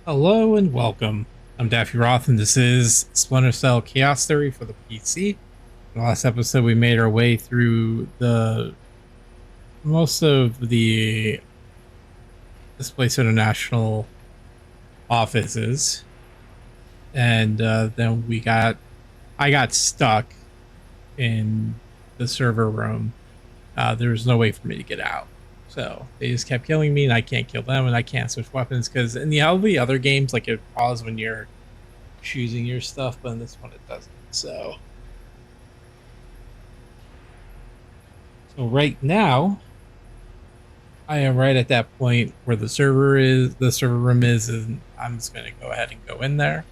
Hello and welcome. I'm Daffy Roth, and this is Splinter Cell Chaos Theory for the PC. In the last episode, we made our way through the most of the Displace International offices, and then I got stuck in the server room. There was no way for me to get out. So they just kept killing me, and I can't kill them, and I can't switch weapons because in all the other games, like it paused when you're choosing your stuff, but in this one it doesn't. So right now, I am right at that point where the server room is, and I'm just going to go ahead and go in there,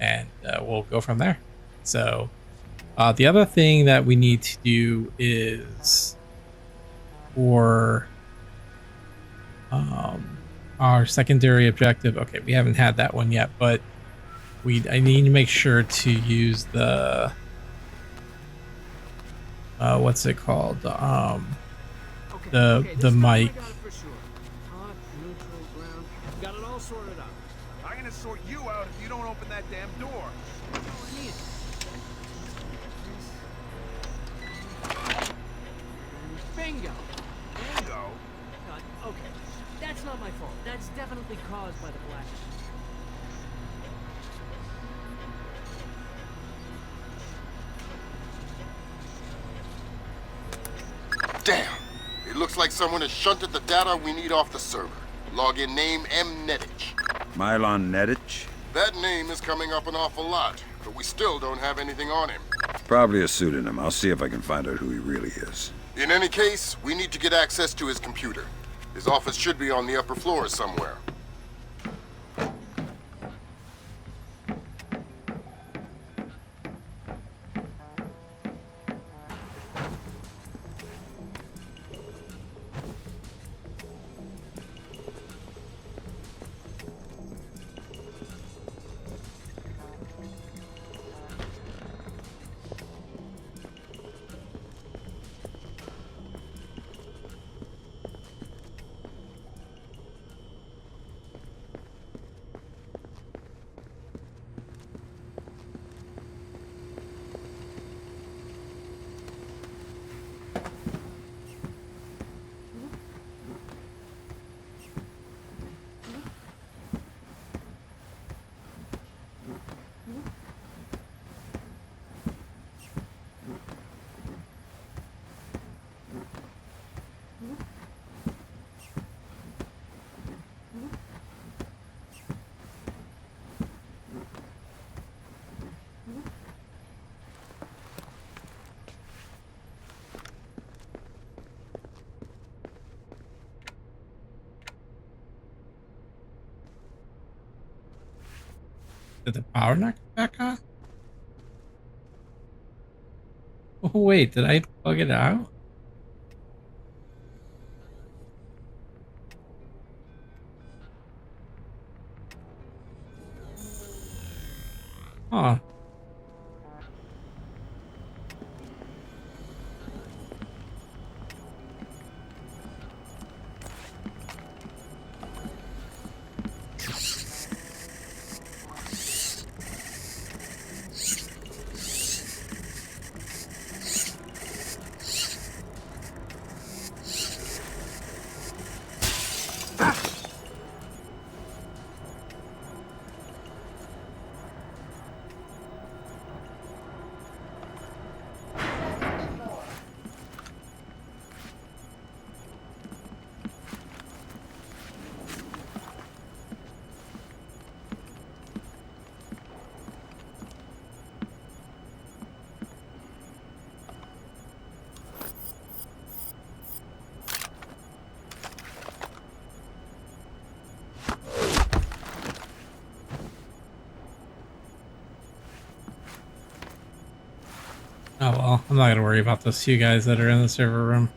and we'll go from there. So the other thing that we need to do is for our secondary objective. Okay, we haven't had that one yet, but I need to make sure to use the what's it called? The mic. Got it all sorted out. I'm gonna sort you out if you don't open that damn door. Bingo. Bingo. Okay, that's not my fault. That's definitely caused by the black. Damn! It looks like someone has shunted the data we need off the server. Login name M-Gage. Milan Nedic? That name is coming up an awful lot, but we still don't have anything on him. Probably a pseudonym. I'll see if I can find out who he really is. In any case, we need to get access to his computer. His office should be on the upper floor somewhere. Did the power not come back on? Oh wait, did I plug it out? Huh. Oh well, I'm not gonna worry about those few guys that are in the server room.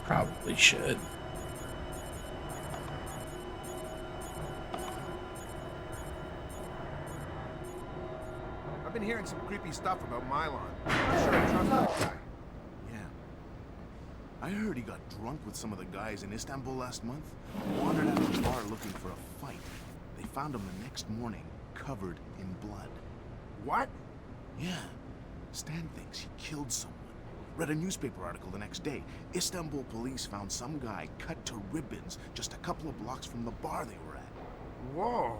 Probably should. I've been hearing some creepy stuff about Milan. I'm not sure I trust that guy. Yeah. I heard he got drunk with some of the guys in Istanbul last month. Wandered out of the bar looking for a fight. They found him the next morning, covered in blood. What? Yeah. Stan thinks he killed someone. Read a newspaper article the next day. Istanbul police found some guy cut to ribbons just a couple of blocks from the bar they were at. Whoa.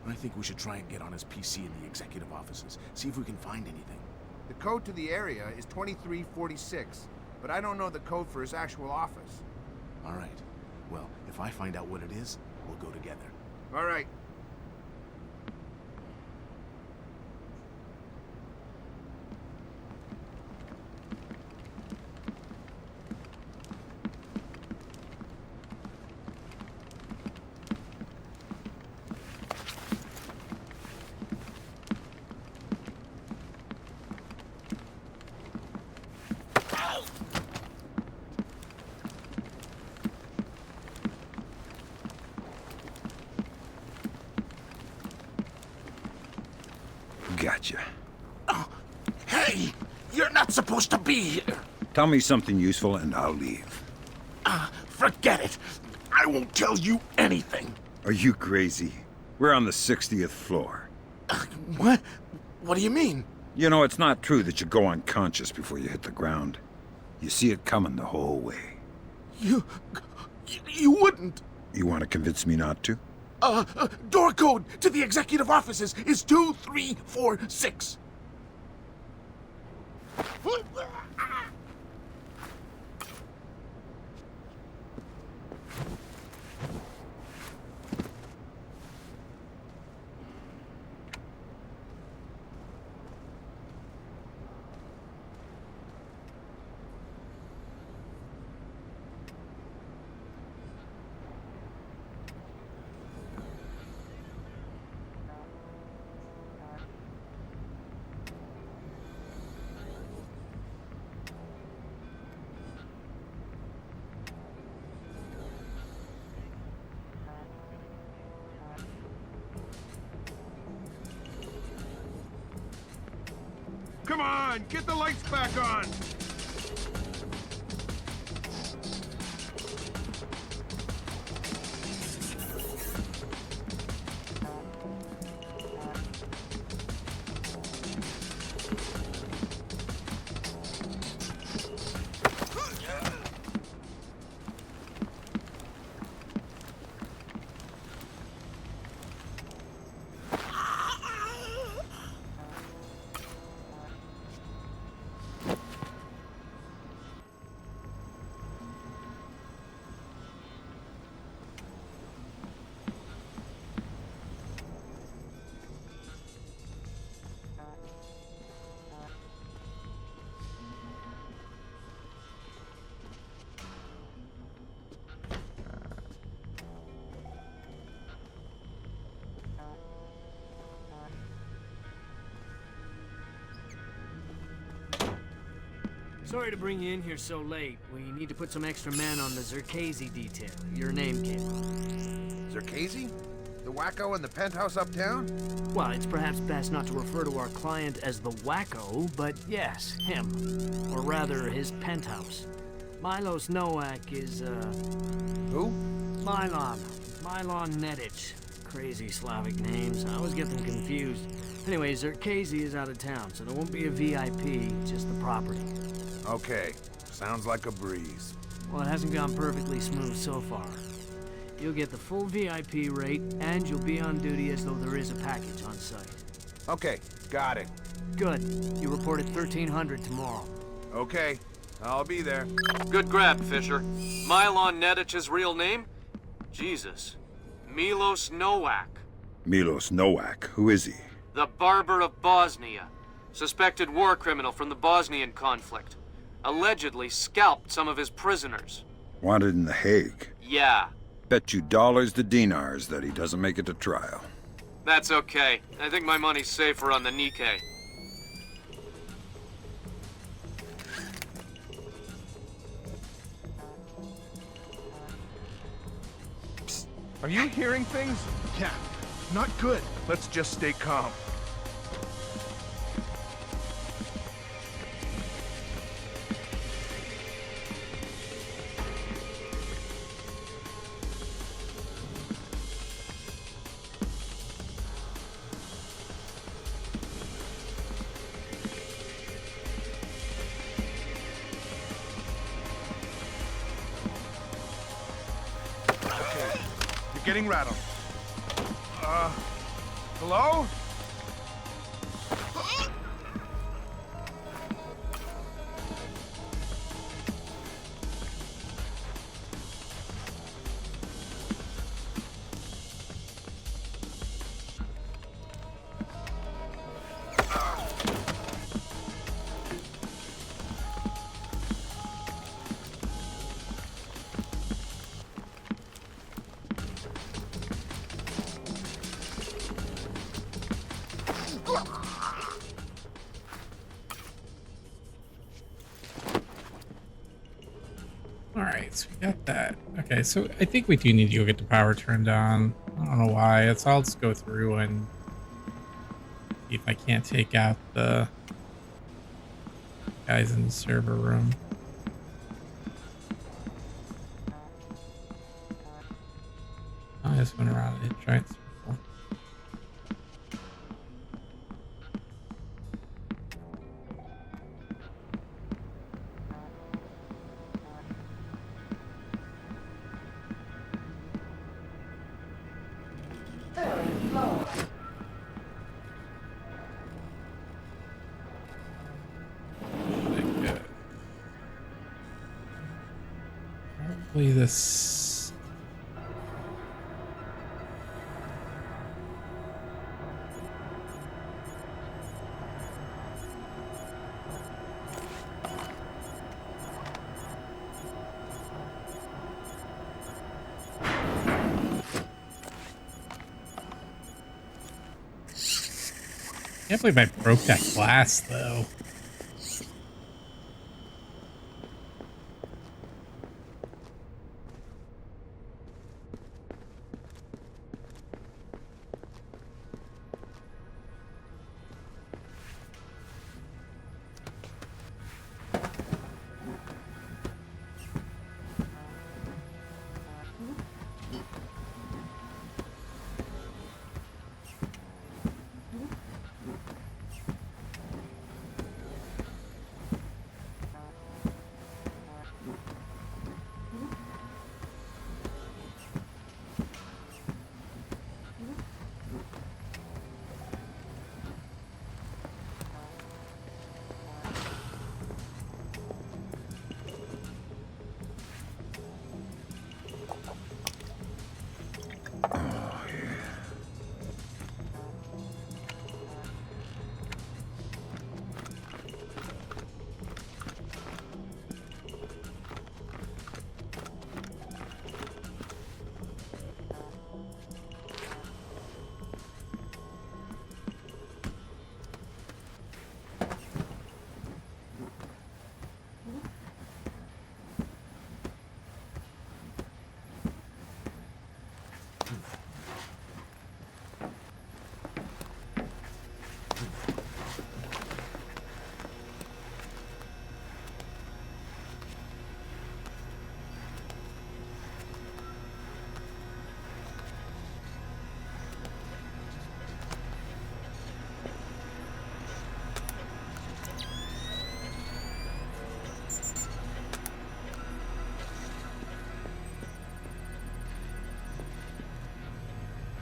I think we should try and get on his PC in the executive offices. See if we can find anything. The code to the area is 2346, but I don't know the code for his actual office. All right. Well, if I find out what it is, we'll go together. All right. Gotcha. Hey! You're not supposed to be here! Tell me something useful and I'll leave. Forget it! I won't tell you anything! Are you crazy? We're on the 60th floor. What? What do you mean? You know, it's not true that you go unconscious before you hit the ground. You see it coming the whole way. You wouldn't! You want to convince me not to? Door code to the executive offices is 2346. Come on, get the lights back on! Sorry to bring you in here so late. We need to put some extra men on the Zerkazy detail. Your name came up. Zerkazy? The wacko in the penthouse uptown? Well, it's perhaps best not to refer to our client as the wacko, but yes, him. Or rather, his penthouse. Milos Nowak is, Who? Milan. Milan Nedic. Crazy Slavic names. I always get them confused. Anyway, Zerkazy is out of town, so there won't be a VIP, just the property. Okay, sounds like a breeze. Well, it hasn't gone perfectly smooth so far. You'll get the full VIP rate, and you'll be on duty as though there is a package on site. Okay, got it. Good. You report at 1300 tomorrow. Okay, I'll be there. Good grab, Fisher. Milan Nedic's real name? Jesus. Milos Nowak. Milos Nowak, who is he? The Barber of Bosnia. Suspected war criminal from the Bosnian conflict. Allegedly scalped some of his prisoners. Wanted in The Hague. Yeah. Bet you dollars to dinars that he doesn't make it to trial. That's okay. I think my money's safer on the Nikkei. Are you hearing things? Yeah, not good. Let's just stay calm. Getting rattled. Hello? Alright, so we got that. Okay, so I think we do need to go get the power turned on. I don't know why. I'll just go through and see if I can't take out the guys in the server room. I just went around and hit giant circle. Probably this. Can't believe I broke that glass though.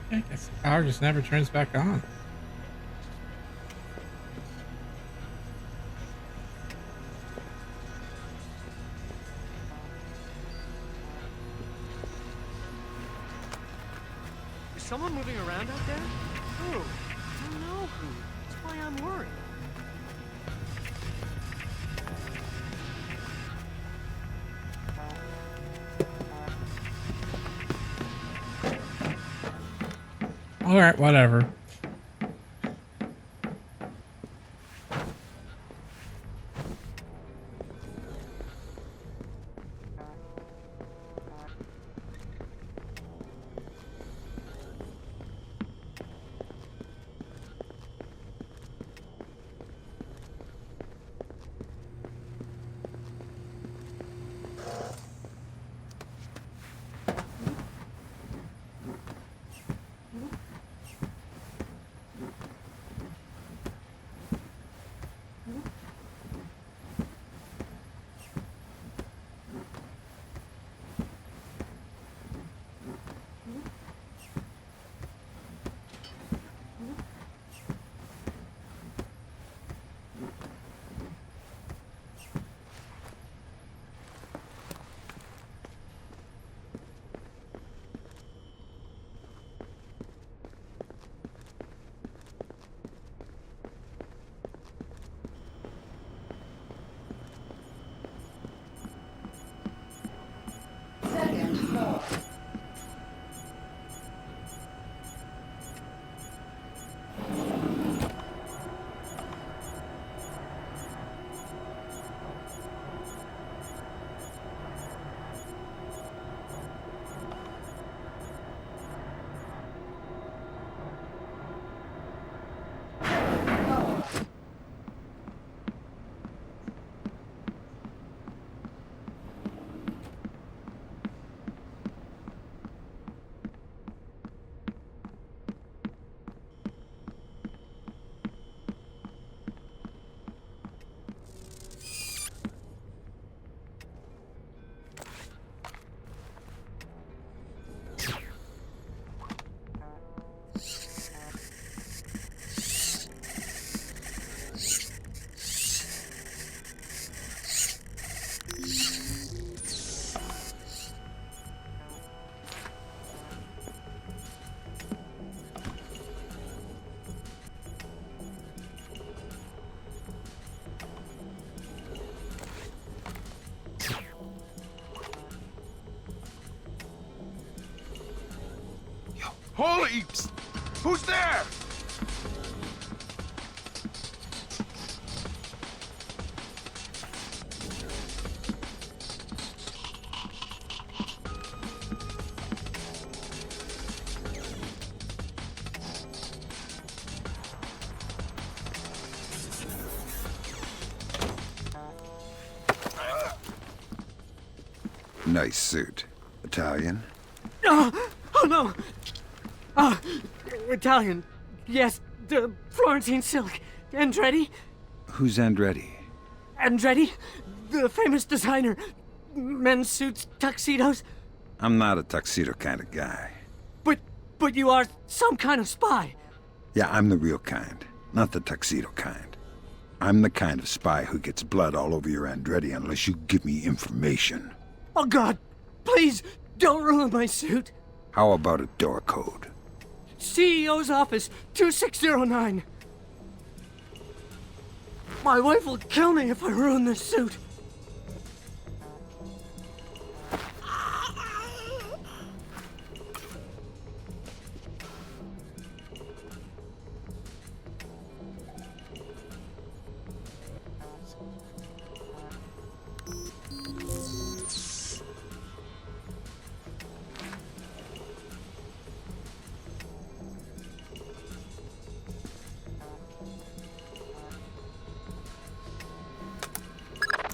I guess the power just never turns back on. Is someone moving around out there? Who? I don't know who. That's why I'm worried. All right, whatever. Holy... Who's there? Nice suit. Italian? Oh no! Italian. Yes, the Florentine silk. Andretti? Who's Andretti? Andretti? The famous designer. Men's suits, tuxedos. I'm not a tuxedo kind of guy. But you are some kind of spy. Yeah, I'm the real kind, not the tuxedo kind. I'm the kind of spy who gets blood all over your Andretti unless you give me information. Oh God, please don't ruin my suit. How about a door code? CEO's office, 2609. My wife will kill me if I ruin this suit.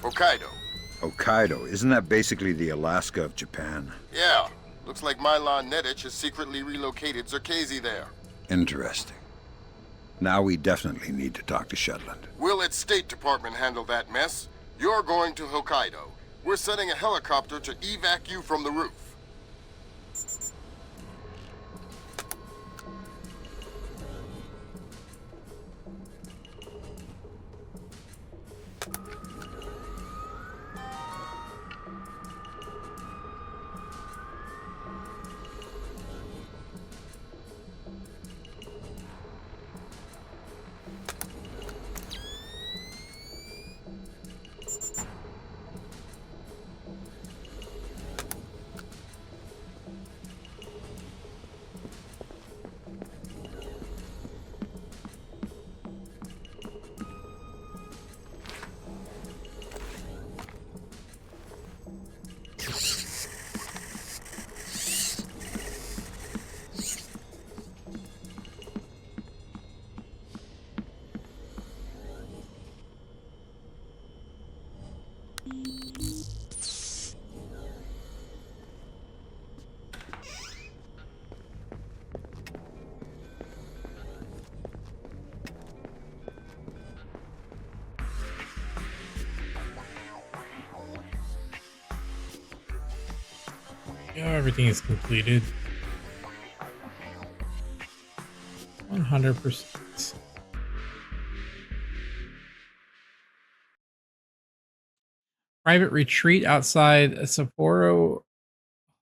Hokkaido. Hokkaido, isn't that basically the Alaska of Japan? Yeah. Looks like Milan Nedic has secretly relocated Zerkezi there. Interesting. Now we definitely need to talk to Shetland. We'll let State Department handle that mess. You're going to Hokkaido. We're sending a helicopter to evac you from the roof. Yeah, everything is completed. 100%. Private retreat outside Sapporo,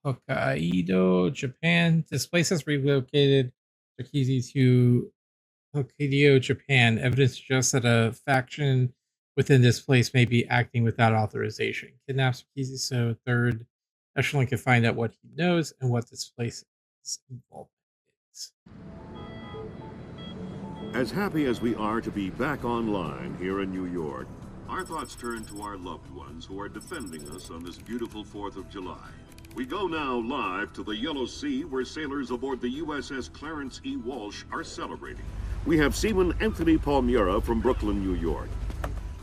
Hokkaido, Japan. Displace has relocated Zerkezi to Hokkaido, Japan. Evidence suggests that a faction within this place may be acting without authorization. Kidnap Zerkezi so third echelon can find out what he knows and what this place is involved in. As happy as we are to be back online here in New York, our thoughts turn to our loved ones who are defending us on this beautiful 4th of July. We go now live to the Yellow Sea, where sailors aboard the USS Clarence E. Walsh are celebrating. We have Seaman Anthony Palmyra from Brooklyn, New York.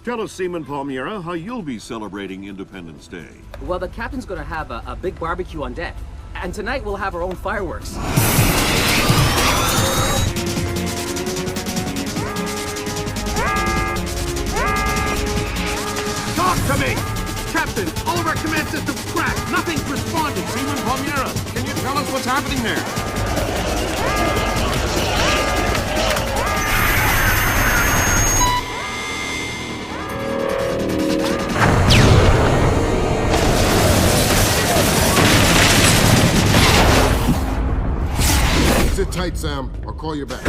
Tell us, Seaman Palmyra, how you'll be celebrating Independence Day. Well, the captain's gonna have a big barbecue on deck. And tonight we'll have our own fireworks. Talk to me! Captain, all of our command systems crashed. Nothing's responding. Seaman Palmyra, can you tell us what's happening there? Sit tight, Sam. I'll call you back.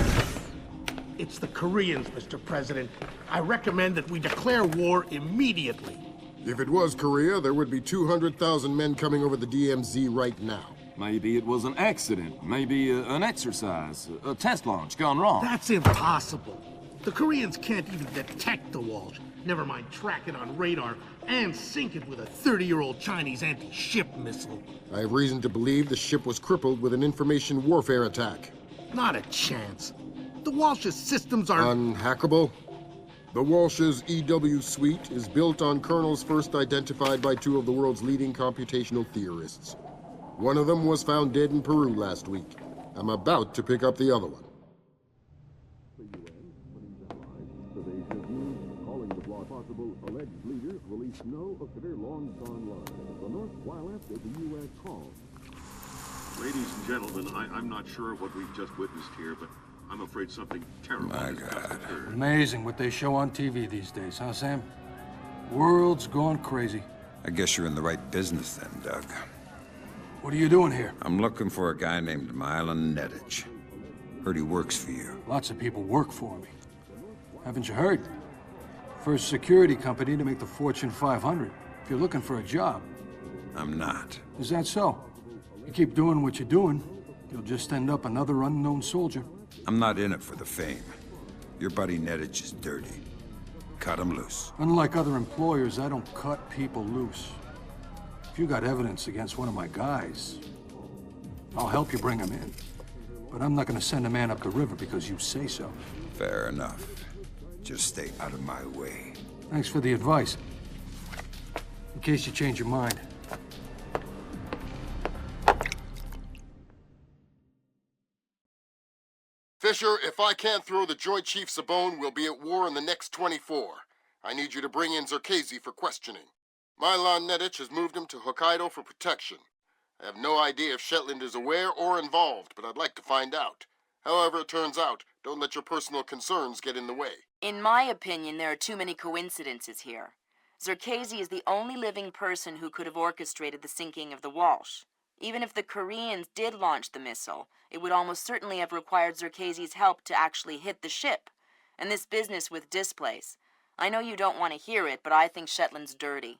It's the Koreans, Mr. President. I recommend that we declare war immediately. If it was Korea, there would be 200,000 men coming over the DMZ right now. Maybe it was an accident. Maybe an exercise. A test launch gone wrong. That's impossible. The Koreans can't even detect the Walsh. Never mind track it on radar and sink it with a 30-year-old Chinese anti-ship missile. I have reason to believe the ship was crippled with an information warfare attack. Not a chance. The Walsh's systems are... Unhackable? The Walsh's EW suite is built on kernels first identified by two of the world's leading computational theorists. One of them was found dead in Peru last week. I'm about to pick up the other one. Calling the possible alleged leader released no severe long-gone line. The North while after the U.S. call. Ladies and gentlemen, I'm not sure what we've just witnessed here, but I'm afraid something terrible has just occurred. Amazing what they show on TV these days, huh, Sam? World's gone crazy. I guess you're in the right business then, Doug. What are you doing here? I'm looking for a guy named Milan Nedich. Heard he works for you. Lots of people work for me. Haven't you heard? First security company to make the Fortune 500. If you're looking for a job. I'm not. Is that so? You keep doing what you're doing, you'll just end up another unknown soldier. I'm not in it for the fame. Your buddy Nedich is dirty. Cut him loose. Unlike other employers, I don't cut people loose. If you got evidence against one of my guys, I'll help you bring him in. But I'm not gonna send a man up the river because you say so. Fair enough. Just stay out of my way. Thanks for the advice. In case you change your mind. Fisher, if I can't throw the Joint Chiefs a bone, we'll be at war in the next 24. I need you to bring in Zerkezi for questioning. Milan Nedich has moved him to Hokkaido for protection. I have no idea if Shetland is aware or involved, but I'd like to find out. However it turns out, don't let your personal concerns get in the way. In my opinion, there are too many coincidences here. Zerkezi is the only living person who could have orchestrated the sinking of the Walsh. Even if the Koreans did launch the missile, it would almost certainly have required Zerkezi's help to actually hit the ship. And this business with Displace. I know you don't want to hear it, but I think Shetland's dirty.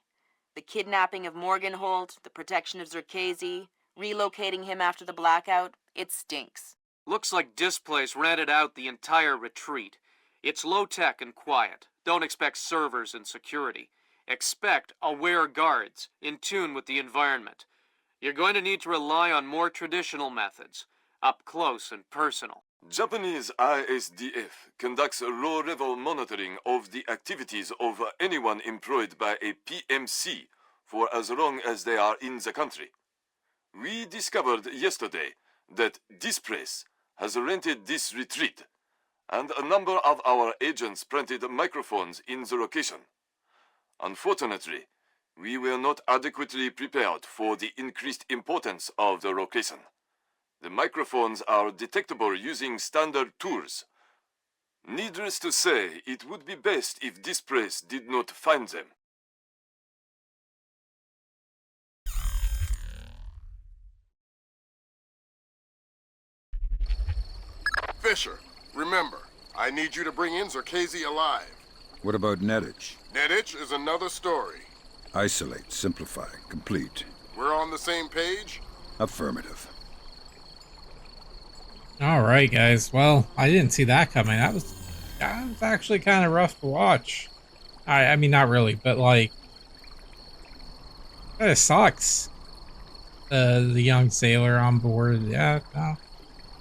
The kidnapping of Morgenhold, the protection of Zerkezi, relocating him after the blackout, it stinks. Looks like Displace rented out the entire retreat. It's low-tech and quiet. Don't expect servers and security. Expect aware guards, in tune with the environment. You're going to need to rely on more traditional methods, up close and personal. Japanese ISDF conducts low-level monitoring of the activities of anyone employed by a PMC for as long as they are in the country. We discovered yesterday that Displace has rented this retreat, and a number of our agents planted microphones in the location. Unfortunately, we were not adequately prepared for the increased importance of the location. The microphones are detectable using standard tools. Needless to say, it would be best if Displace did not find them. Fisher, remember, I need you to bring in Zerkezi alive. What about Nedich? Nedich is another story. Isolate, simplify, complete. We're on the same page? Affirmative. All right, guys. Well, I didn't see that coming. That was actually kind of rough to watch. I mean, not really, but like, it sucks. The young sailor on board. Yeah, no,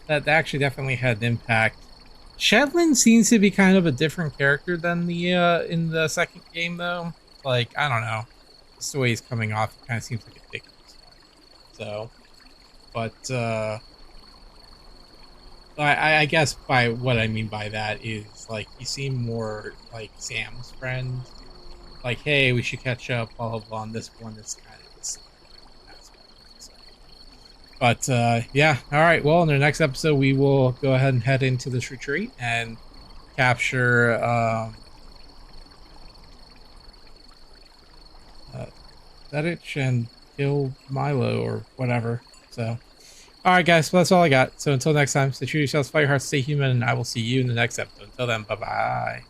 that actually definitely had an impact. Shetland seems to be kind of a different character than the in the second game, though. Like, I don't know, just the way he's coming off, it kind of seems like a dick. So, but I guess by what I mean by that is, like, you seem more like Sam's friend. Like, hey, we should catch up, blah, blah, blah, on this one, this kind of this. But, yeah, all right, well, in the next episode, we will go ahead and head into this retreat and capture, Nedich and kill Milo or whatever, so... Alright guys, well, that's all I got. So until next time, stay true to yourselves, fight your hearts, stay human, and I will see you in the next episode. Until then, bye-bye.